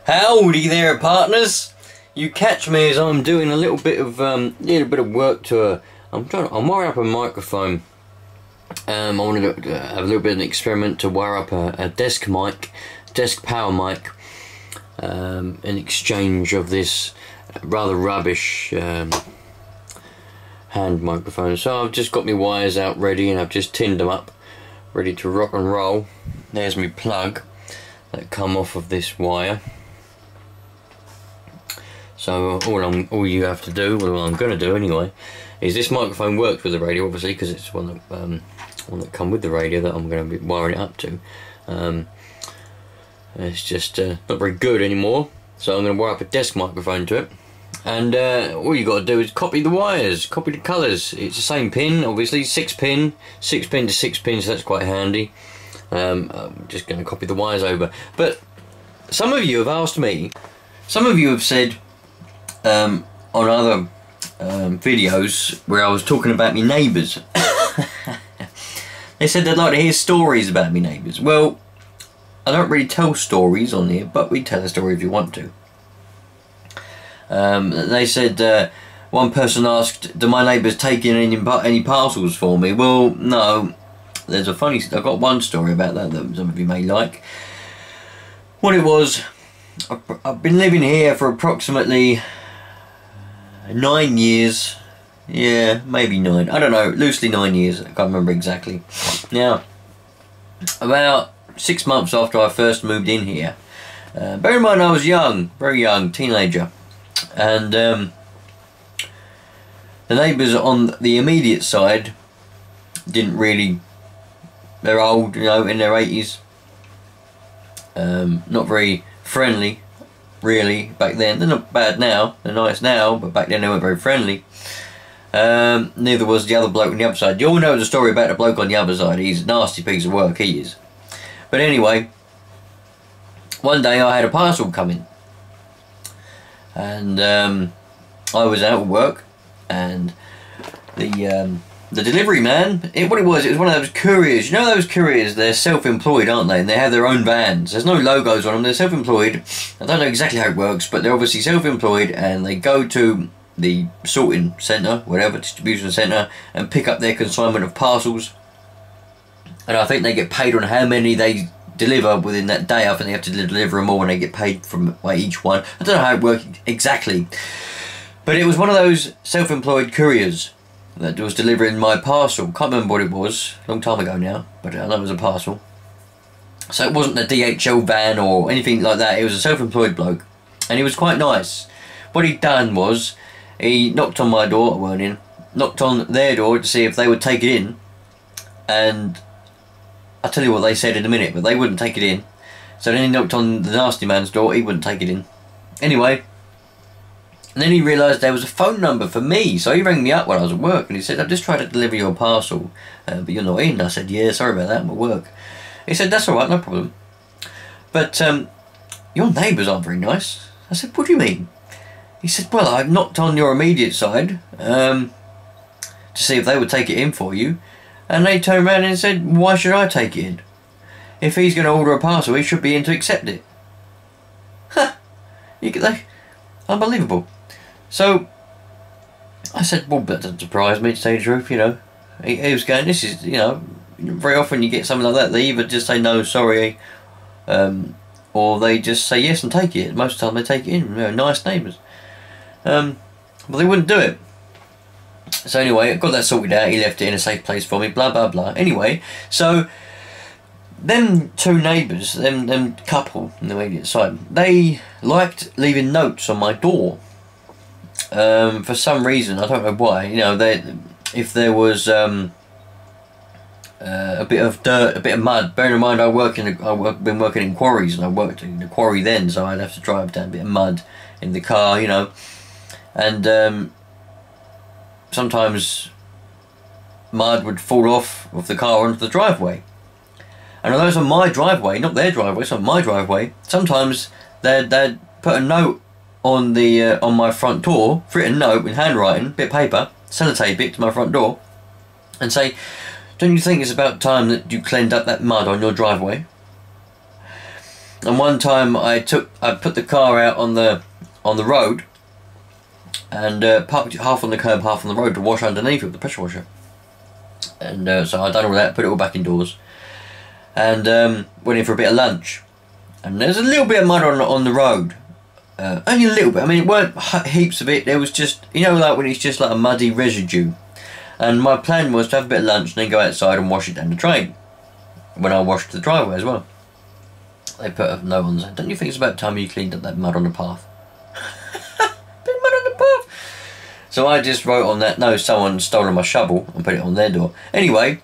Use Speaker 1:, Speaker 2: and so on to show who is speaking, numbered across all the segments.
Speaker 1: Howdy there, partners. You catch me as I'm doing a little bit of work to I'm wiring up a microphone. I wanted to have a little bit of an experiment to wire up a desk power mic, in exchange of this rather rubbish hand microphone. So I've just got my wires out ready, and I've just tinned them up, ready to rock and roll. There's my plug that come off of this wire. So all you have to do, well, I'm going to do anyway, is this microphone works with the radio, obviously, because it's one that come with the radio that I'm going to be wiring it up to. It's just not very good anymore, so I'm going to wire up a desk microphone to it. And all you got to do is copy the wires, copy the colours. It's the same pin, obviously, 6 pin to 6 pin, so that's quite handy. I'm just going to copy the wires over. But some of you have asked me, some of you have said on other videos where I was talking about my neighbours, they said they'd like to hear stories about my neighbours. Well, I don't really tell stories on here, but we tell a story if you want to. They said, one person asked, do my neighbours take in any parcels for me? Well, no. There's a funny, I've got one story about that some of you may like. What it was, I've been living here for approximately 9 years. Yeah, maybe 9. I don't know, loosely 9 years. I can't remember exactly. Now, about 6 months after I first moved in here, bear in mind I was young, very young, teenager. And the neighbours on the immediate side didn't really, they're old, you know, in their 80s, not very friendly really back then. They're not bad now, they're nice now, but back then they weren't very friendly. Neither was the other bloke on the other side. You all know the story about the bloke on the other side. He's a nasty piece of work, he is. But anyway, one day I had a parcel come in, and I was out at work, and the delivery man, what it was one of those couriers. You know those couriers, they're self-employed, aren't they? And they have their own vans. There's no logos on them, they're self-employed. I don't know exactly how it works, but they're obviously self-employed, and they go to the sorting centre, whatever, distribution centre, and pick up their consignment of parcels. And I think they get paid on how many they deliver within that day. I think they have to deliver them all, and they get paid from each one. I don't know how it works exactly, but it was one of those self-employed couriers that was delivering my parcel. Can't remember what it was, a long time ago now, but I know it was a parcel. So it wasn't a DHL van or anything like that. It was a self-employed bloke, and he was quite nice. What he'd done was, he knocked on my door, I weren't in, knocked on their door to see if they would take it in, and I'll tell you what they said in a minute, but they wouldn't take it in. So then he knocked on the nasty man's door, he wouldn't take it in. Anyway, and then he realised there was a phone number for me, so he rang me up while I was at work, and he said, I've just tried to deliver your parcel, but you're not in. I said, yeah, sorry about that, I'm at work. He said, that's alright, no problem. But your neighbours aren't very nice. I said, what do you mean? He said, well, I've knocked on your immediate side to see if they would take it in for you, and they turned around and said, why should I take it in? If he's going to order a parcel, he should be in to accept it. Huh. Unbelievable. So I said, well, that doesn't surprise me, to tell you the truth, you know. He was going, this is, you know, very often you get something like that. They either just say no, sorry, or they just say yes and take it. Most of the time they take it in, you know, nice neighbours. But they wouldn't do it. So anyway, I got that sorted out. He left it in a safe place for me, blah, blah, blah. Anyway, so them two neighbours, them couple on the immediate side, they liked leaving notes on my door. For some reason, I don't know why. You know, if there was a bit of dirt, a bit of mud. Bearing in mind, I've been working in quarries, and I worked in the quarry then, so I'd have to drive down a bit of mud in the car, you know, and sometimes mud would fall off of the car onto the driveway. And although it's on my driveway, not their driveway, it's on my driveway, sometimes they'd put a note on my front door, written note in handwriting, bit of paper, sellotape it to my front door, and say, don't you think it's about time that you cleaned up that mud on your driveway? And one time I put the car out on the road and parked it half on the curb, half on the road to wash underneath with the pressure washer. And so I done all that, put it all back indoors, and went in for a bit of lunch. And there's a little bit of mud on the road, only a little bit. I mean, it weren't heaps of it. There was just, you know, like when it's just like a muddy residue. And my plan was to have a bit of lunch and then go outside and wash it down the drain. When I washed the driveway as well, they put a note on saying, "Don't you think it's about time you cleaned up that mud on the path?" Bit of mud on the path. So I just wrote on that, "No, someone stolen my shovel," and put it on their door. Anyway,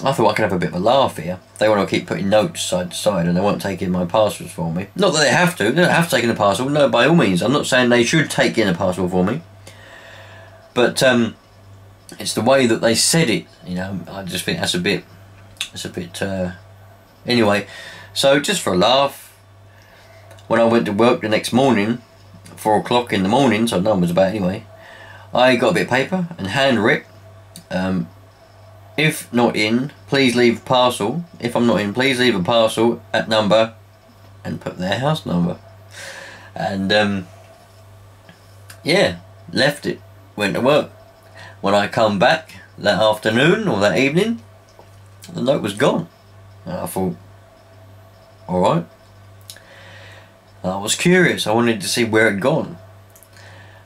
Speaker 1: I thought I could have a bit of a laugh here. They want to keep putting notes side to side and they won't take in my parcels for me. Not that they have to. They don't have to take in a parcel. No, by all means. I'm not saying they should take in a parcel for me. But it's the way that they said it. You know, I just think that's a bit... Anyway, so just for a laugh, when I went to work the next morning, 4 o'clock in the morning, so no one was about anyway, I got a bit of paper and handwrit, "If not in, please leave a parcel. If I'm not in, please leave a parcel at number," and put their house number. And yeah, left it, went to work. When I come back that afternoon or that evening, the note was gone. And I thought, alright. I was curious, I wanted to see where it had gone.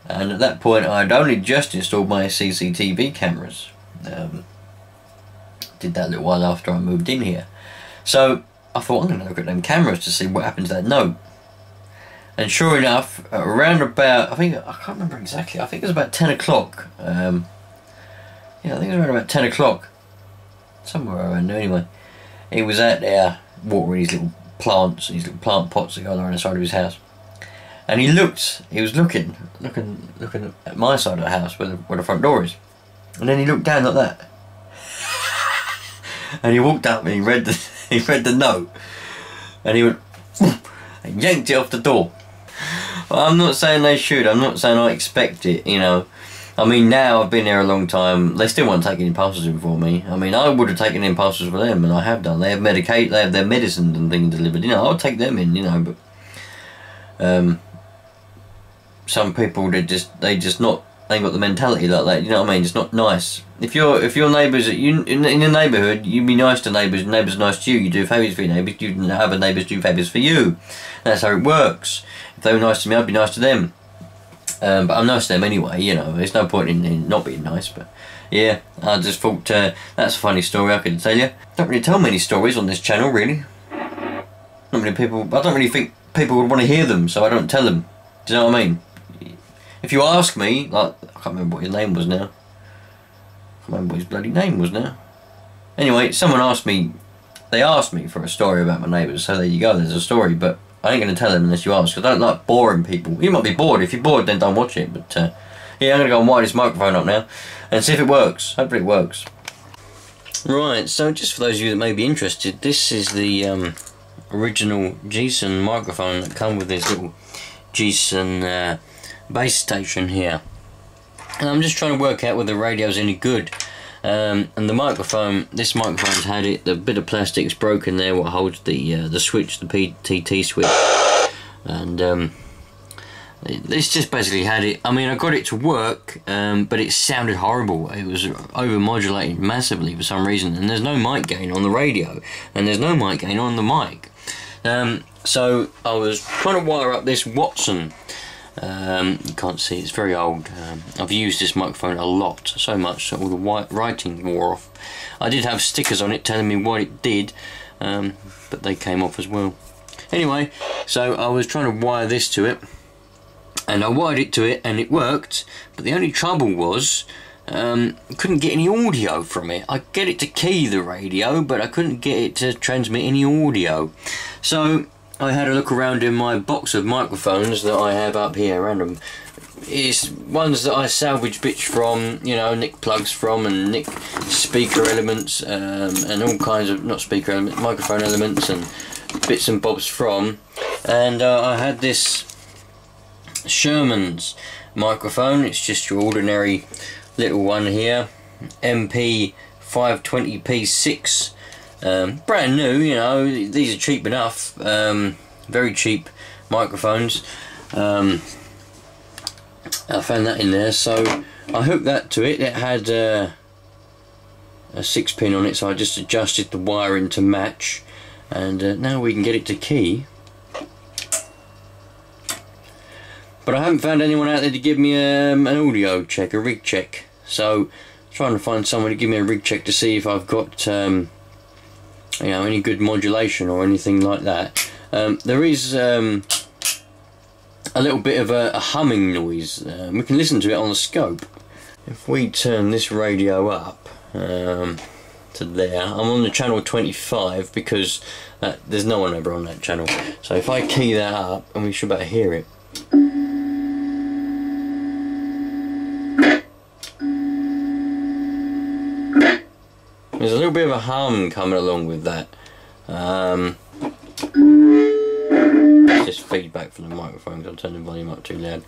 Speaker 1: And at that point I had only just installed my CCTV cameras. Did that a little while after I moved in here. So I thought, I'm going to look at them cameras to see what happened to that note. And sure enough, around about, I can't remember exactly, I think it was about 10 o'clock. Yeah, I think it was around about 10 o'clock. Somewhere around there anyway. He was out there watering his little plants, his little plant pots that go on the side of his house. And he was looking at my side of the house where the front door is. And then he looked down like that. And he walked up and he read the note. And he went and yanked it off the door. Well, I'm not saying they should, I'm not saying I expect it, you know. I mean, now I've been there a long time, they still won't take any parcels in for me. I mean, I would have taken in parcels for them, and I have done. They have their medicine and things delivered, you know, I'll take them in, you know, but some people, they ain't got the mentality like that, you know what I mean? It's not nice. If your neighbours, in your neighbourhood, you be nice to neighbours, neighbours nice to you, you do favours for your neighbours, you have neighbours do favours for you. That's how it works. If they were nice to me, I'd be nice to them. But I'm nice to them anyway, you know, there's no point in not being nice, but yeah, I just thought that's a funny story I could tell you. Don't really tell many stories on this channel, really. Not many people, I don't really think people would want to hear them, so I don't tell them. Do you know what I mean? If you ask me, like, I can't remember what his name was now. I can't remember what his bloody name was now. Anyway, someone asked me, they asked me for a story about my neighbours, so there you go, there's a story, but I ain't going to tell them unless you ask, because I don't like boring people. You might be bored. If you're bored, then don't watch it. But yeah, I'm going to go and wire this microphone up now and see if it works. Hopefully it works. Right, so just for those of you that may be interested, this is the original Gison microphone that come with this little Gison base station here. And I'm just trying to work out whether the radio's any good. And the microphone, this microphone's had it, the bit of plastic's broken there what holds the switch, the PTT switch, and it's just basically had it. I mean, I got it to work, but it sounded horrible. It was over-modulated massively for some reason, and there's no mic gain on the radio, and there's no mic gain on the mic. So I was trying to wire up this Watson. You can't see, it's very old. I've used this microphone a lot, so much that all the writing wore off. I did have stickers on it telling me what it did, but they came off as well. Anyway, so I was trying to wire this to it, and I wired it to it and it worked, but the only trouble was couldn't get any audio from it. I could get it to key the radio, but I couldn't get it to transmit any audio. So I had a look around in my box of microphones that I have up here, random. It's ones that I salvage bits from, you know, nick plugs from, and nick speaker elements, and all kinds of, not speaker elements, microphone elements and bits and bobs from. And I had this Sherman's microphone. It's just your ordinary little one here, MP 520p6. Brand new, you know, these are cheap enough. very cheap microphones. I found that in there, so I hooked that to it. It had a 6-pin on it, so I just adjusted the wiring to match, and now we can get it to key. But I haven't found anyone out there to give me an audio check, a rig check. So trying to find someone to give me a rig check to see if I've got you know, any good modulation or anything like that. There is a little bit of a humming noise. We can listen to it on the scope. If we turn this radio up to there, I'm on the channel 25 because there's no one ever on that channel. So if I key that up, and we should better hear it. There's a little bit of a hum coming along with that. It's just feedback from the microphone because I'll turn the volume up too loud.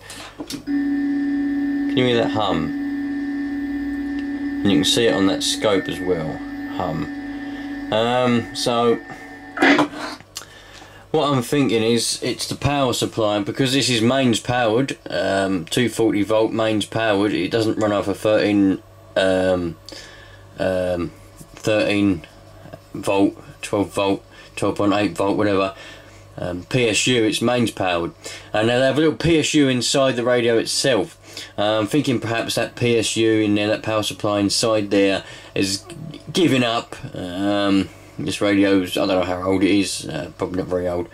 Speaker 1: Can you hear that hum? And you can see it on that scope as well. Hum. So what I'm thinking is it's the power supply, because this is mains powered, 240 volt mains powered. It doesn't run off a 13 volt, 12 volt, 12.8 volt, whatever. PSU, it's mains powered, and they have a little PSU inside the radio itself. I'm thinking perhaps that PSU in there, that power supply inside there, is giving up. This radio's, I don't know how old it is, probably not very old,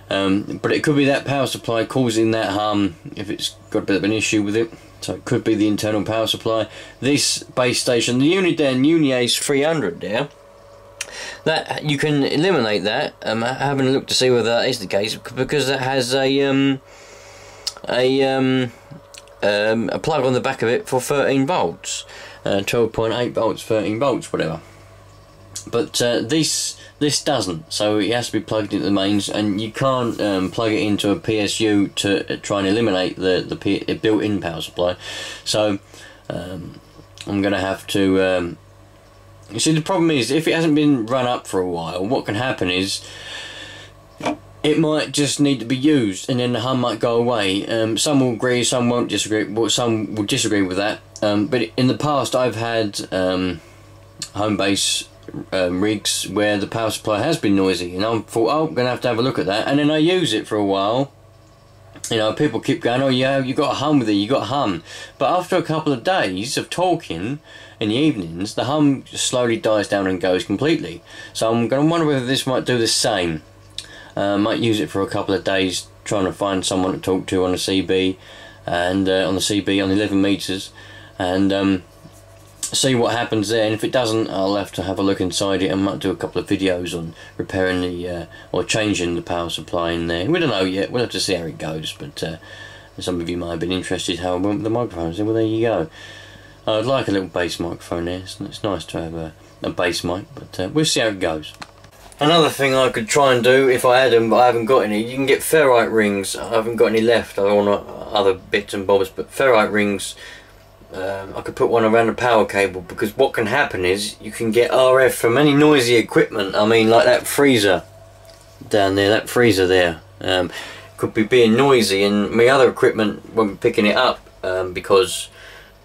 Speaker 1: but it could be that power supply causing that hum if it's got a bit of an issue with it. So it could be the internal power supply. This base station, the Uniace 300 there, that you can eliminate that. Having a look to see whether that is the case, because it has a plug on the back of it for 13 volts, 12.8 volts, 13 volts, whatever. But this doesn't, so it has to be plugged into the mains, and you can't plug it into a PSU to try and eliminate the built-in power supply. So I'm going to have to. You see, the problem is, if it hasn't been run up for a while, what can happen is it might just need to be used, and then the hum might go away. Some will agree, some won't disagree. Well, some will disagree with that. But in the past, I've had home base rigs where the power supply has been noisy, and I thought, oh, I'm going to have a look at that. And then I use it for a while. You know, people keep going, oh yeah, you got a hum with it, you got a hum. But after a couple of days of talking in the evenings, the hum just slowly dies down and goes completely. So I'm going to wonder whether this might do the same. Might use it for a couple of days, trying to find someone to talk to on a CB, and on the CB on 11 meters, and see what happens there. And if it doesn't, I'll have to have a look inside it, and might do a couple of videos on repairing the or changing the power supply in there. We don't know yet. We'll have to see how it goes. But some of you might have been interested how I went with the microphones. Well, there you go. I'd like a little bass microphone there. It's nice to have a bass mic, but we'll see how it goes. Another thing I could try and do if I had them, but I haven't got any, you can get ferrite rings. I haven't got any left. I don't want other bits and bobs, but ferrite rings, I could put one around the power cable, because what can happen is you can get RF from any noisy equipment. I mean, like that freezer down there, that freezer there, could be being noisy, and my other equipment won't be picking it up because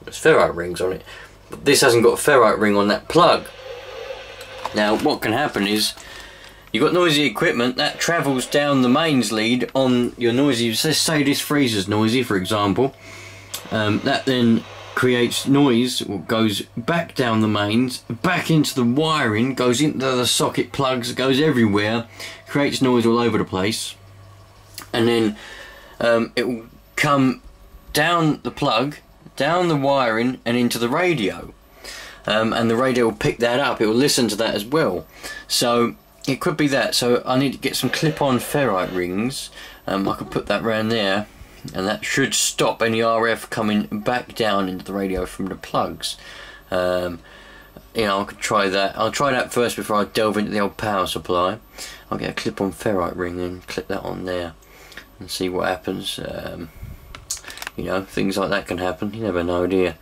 Speaker 1: there's ferrite rings on it. But this hasn't got a ferrite ring on that plug. Now what can happen is, you've got noisy equipment that travels down the mains lead on your noisy, let's say this freezer's noisy, for example, that then creates noise, or goes back down the mains, back into the wiring, goes into the socket plugs, goes everywhere, creates noise all over the place, and then it will come down the plug, down the wiring, and into the radio. And the radio will pick that up, it will listen to that as well. So it could be that. So I need to get some clip-on ferrite rings. I could put that around there, and that should stop any RF coming back down into the radio from the plugs. You know, I could try that. I'll try that first before I delve into the old power supply. I'll get a clip-on ferrite ring and clip that on there and see what happens. You know, things like that can happen. You never know, do you?